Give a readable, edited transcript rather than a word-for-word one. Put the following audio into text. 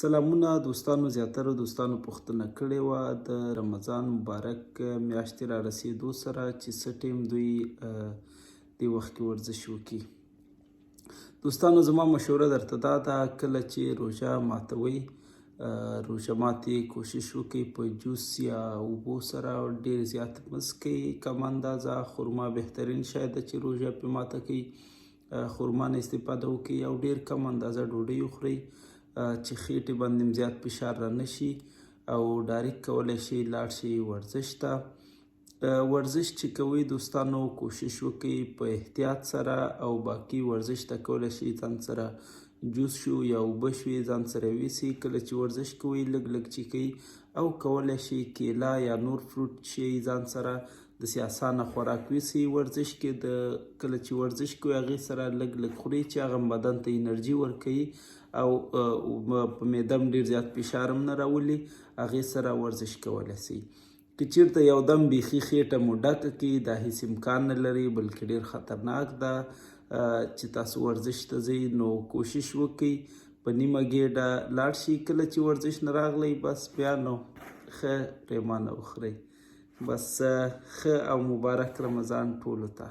سلامونه دوستانو. زیاتره دوستانو پوښتنه کړې وه د رمضان مبارک میاشتې را رسېدو سره چې څه ټیم دوی دې وخت کې ورزش وکړي. دوستانو زما مشوره درته دا ده کله چې روژه ماتوئ روژه ماتې کوشش وکړئ په جوس یا اوبو سره ډېر زیات مه څښئ. کم اندازه خرما بهترین شی ده چې روژه پرې ماته کوي. خرما نه استفاده وکړئ او ډېر کم اندازه ډوډۍ وخورئ چې خېټې باندې زیات فشار را نشي او ډایرکټ کولی شئ لاړ شئ ورزش ته. ورزش چې کوئ دوستانو کوشش وکړئ په احتیاط سره او باقي ورزش ته کولی شئ ځان سره جوس شو یا اوبه شوې ځان سره یوسئ. کله چې ورزش کوئ لږ لږ چیکئ او کولی شئ کیله یا نور فروټ شئ ځان سره داسې اسانه خوراک یوسئ. ورزش کې کله چې ورزش کوئ هغې سره لږ لږ خورئ چې هغه بدن ته انرژي ورکوي او په معده هم ډېر زیات فشار هم نه راولي. هغې سره ورزش کولی شئ. که چېرته یو دم بیخي خېټه مو ډکه کړي دا هېڅ امکان نه لري بلکې ډېر خطرناک ده چې تاسو ورزش ته ځئ. نو کوشش وکړئ په نیمه ګېډه لاړ شئ. کله چې ورزش نه راغلی بس بیا نو ښه پرېمانه وخورئ. بس ښه او مبارک رمضان ټولو ته.